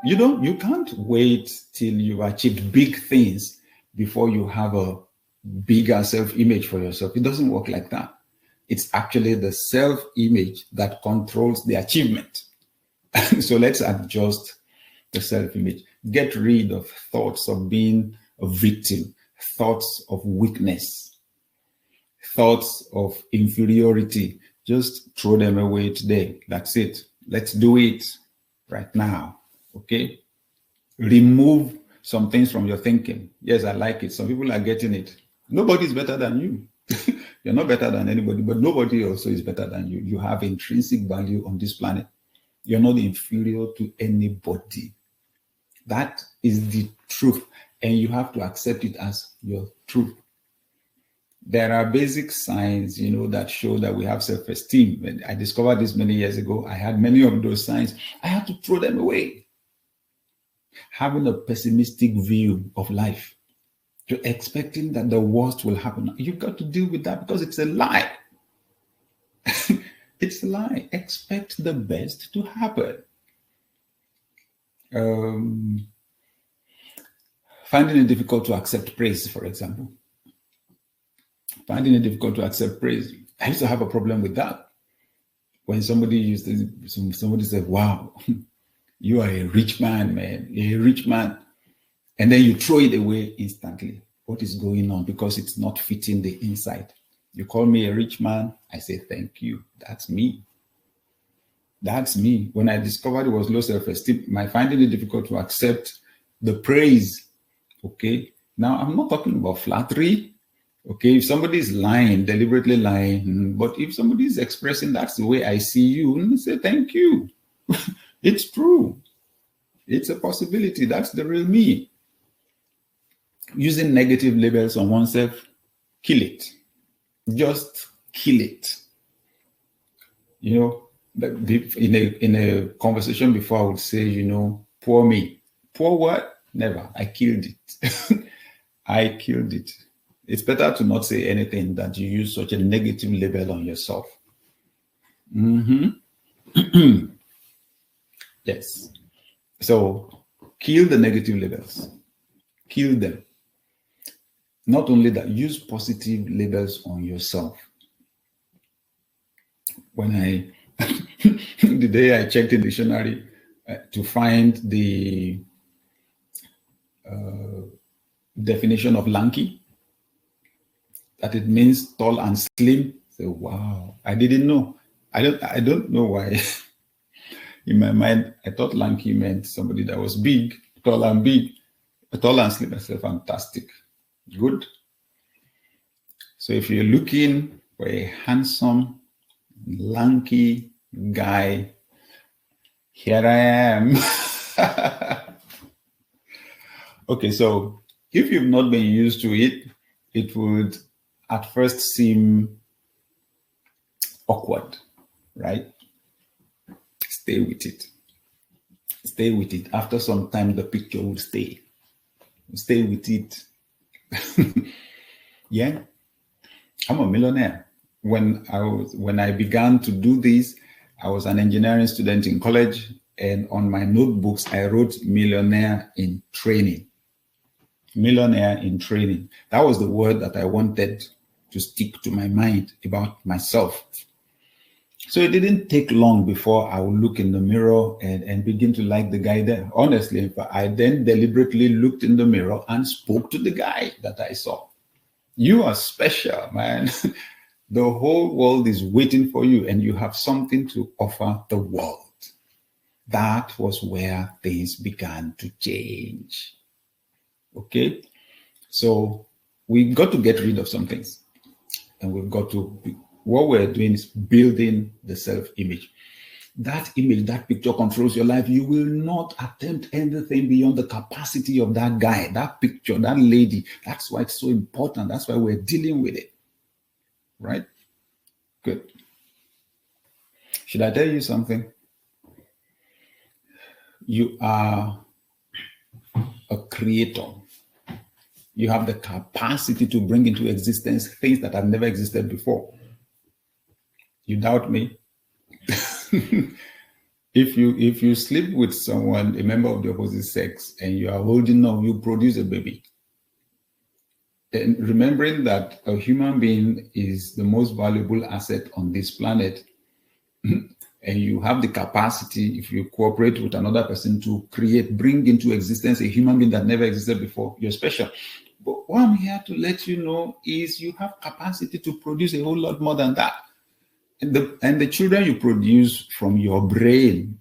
You can't wait till you've achieved big things before you have a bigger self-image for yourself. It doesn't work like that. It's actually the self-image that controls the achievement. So let's adjust the self-image. Get rid of thoughts of being a victim, thoughts of weakness, thoughts of inferiority. Just throw them away today. That's it. Let's do it right now. Okay? Remove some things from your thinking. Yes, I like it. Some people are getting it. Nobody's better than you. You're not better than anybody, but nobody also is better than you. You have intrinsic value on this planet. You're not inferior to anybody. That is the truth, and you have to accept it as your truth. There are basic signs, that show that we have self-esteem. And I discovered this many years ago. I had many of those signs. I had to throw them away. Having a pessimistic view of life, to expecting that the worst will happen. You've got to deal with that because it's a lie. It's a lie. Expect the best to happen. Finding it difficult to accept praise, for example. Finding it difficult to accept praise. I used to have a problem with that. When somebody said, wow, you are a rich man, man. You're a rich man. And then you throw it away instantly. What is going on? Because it's not fitting the inside. You call me a rich man, I say, thank you. That's me. That's me. When I discovered it was low self-esteem, my finding it difficult to accept the praise. Okay. Now, I'm not talking about flattery. Okay. If somebody is lying, deliberately lying, but if somebody is expressing that's the way I see you, say, thank you. It's true. It's a possibility. That's the real me. Using negative labels on oneself, kill it. Just kill it. In a conversation before, I would say, poor me. Poor what? Never. I killed it. I killed it. It's better to not say anything than to use such a negative label on yourself. Yes. So kill the negative labels. Kill them. Not only that, use positive labels on yourself. When the day I checked in the dictionary to find the definition of lanky, that it means tall and slim. So wow, I didn't know. I don't know why. In my mind, I thought lanky meant somebody that was big, tall and slim. I said, fantastic. Good. So if you're looking for a handsome, lanky guy, here I am. Okay, so if you've not been used to it, it would at first seem awkward, right? Stay with it. Stay with it. After some time, the picture will stay. Stay with it. Yeah, I'm a millionaire. When I began to do this, I was an engineering student in college, and on my notebooks, I wrote millionaire in training. Millionaire in training. That was the word that I wanted to stick to my mind about myself. So it didn't take long before I would look in the mirror and begin to like the guy there. Honestly, I then deliberately looked in the mirror and spoke to the guy that I saw. You are special, man. The whole world is waiting for you, and you have something to offer the world. That was where things began to change. Okay? So we got to get rid of some things. And we've got to, what we're doing is building the self-image. That image, that picture controls your life. You will not attempt anything beyond the capacity of that guy, that picture, that lady. That's why it's so important. That's why we're dealing with it. Right? Good. Should I tell you something? You are a creator. You have the capacity to bring into existence things that have never existed before. You doubt me? If you sleep with someone, a member of the opposite sex, and you are holding on, you produce a baby. And remembering that a human being is the most valuable asset on this planet, and you have the capacity, if you cooperate with another person, to bring into existence a human being that never existed before, you're special. But what I'm here to let you know is you have capacity to produce a whole lot more than that. And the children you produce from your brain,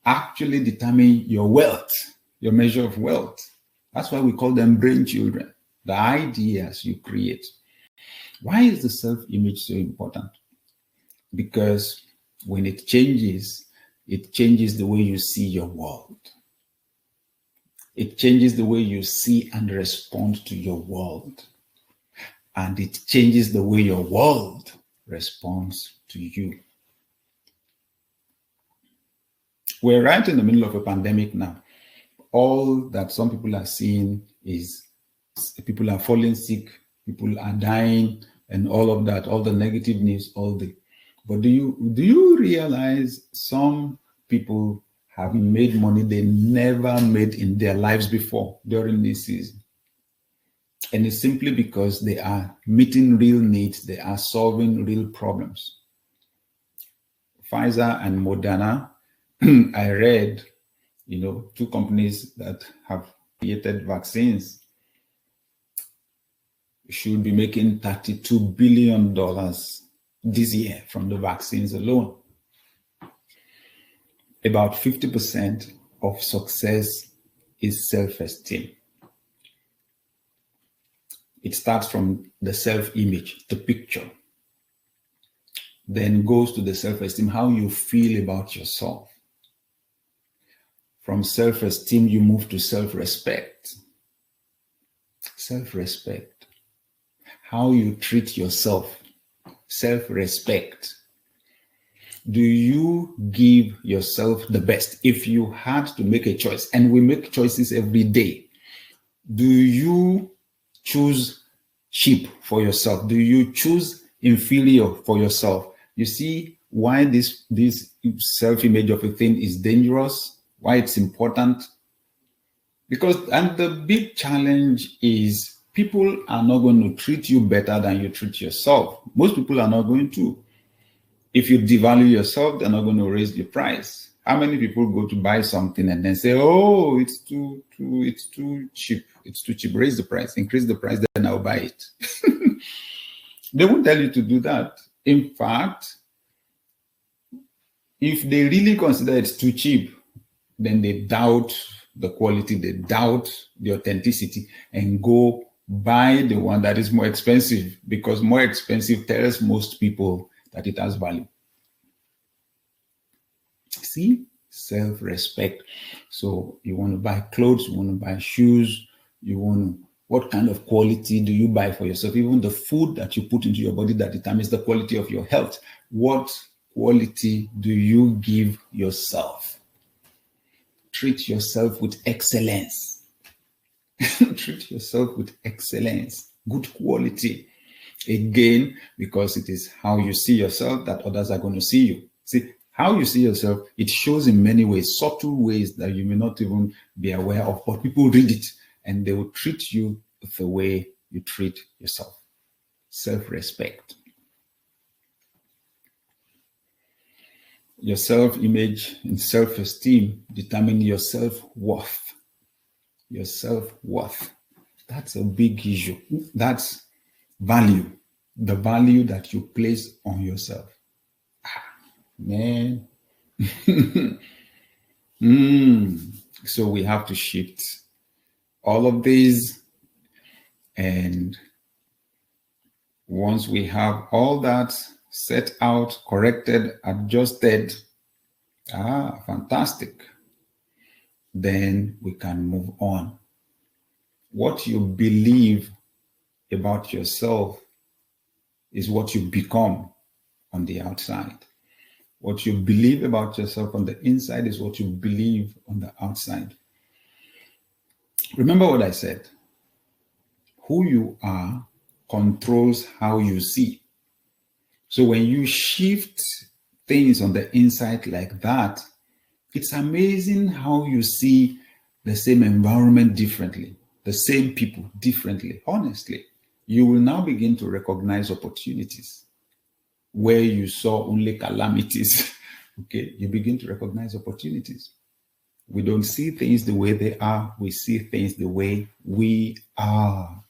actually determine your wealth, your measure of wealth. That's why we call them brain children, the ideas you create. Why is the self-image so important? Because when it changes the way you see your world. It changes the way you see and respond to your world. And it changes the way your world responds to you. We're right in the middle of a pandemic now. All that some people are seeing is people are falling sick, people are dying, and all of that, all the negative news, but do you realize some people have made money they never made in their lives before during this season? And it's simply because they are meeting real needs, they are solving real problems. Pfizer and Moderna, I read, two companies that have created vaccines should be making $32 billion this year from the vaccines alone. About 50% of success is self-esteem. It starts from the self-image, the picture, then goes to the self-esteem, how you feel about yourself. From self-esteem, you move to self-respect. Self-respect. How you treat yourself. Self-respect. Do you give yourself the best? If you had to make a choice, and we make choices every day, do you choose cheap for yourself? Do you choose inferior for yourself? You see why this self-image of a thing is dangerous? Why it's important? And the big challenge is people are not going to treat you better than you treat yourself. Most people are not going to. If you devalue yourself, they're not going to raise the price. How many people go to buy something and then say, "Oh, it's too cheap. It's too cheap. Raise the price, increase the price, then I'll buy it." They won't tell you to do that. In fact, if they really consider it's too cheap, then they doubt the quality, they doubt the authenticity, and go buy the one that is more expensive, because more expensive tells most people that it has value. See, self-respect. So you want to buy clothes, you want to buy shoes, what kind of quality do you buy for yourself? Even the food that you put into your body that determines the quality of your health. What quality do you give yourself? Treat yourself with excellence. Treat yourself with excellence, good quality. Again, because it is how you see yourself that others are going to see you. See, how you see yourself, it shows in many ways, subtle ways that you may not even be aware of, but people read it and they will treat you the way you treat yourself. Self-respect. Your self-image and self-esteem determine your self-worth. Your self-worth. That's a big issue. That's value. The value that you place on yourself. Man. So we have to shift all of these. And once we have all that set out, corrected, adjusted, fantastic, then we can move on. What you believe about yourself is what you become on the outside. What you believe about yourself on the inside is what you believe on the outside. Remember what I said. Who you are controls how you see. So when you shift things on the inside like that, it's amazing how you see the same environment differently, the same people differently. Honestly, you will now begin to recognize opportunities where you saw only calamities. Okay, you begin to recognize opportunities. We don't see things the way they are, we see things the way we are.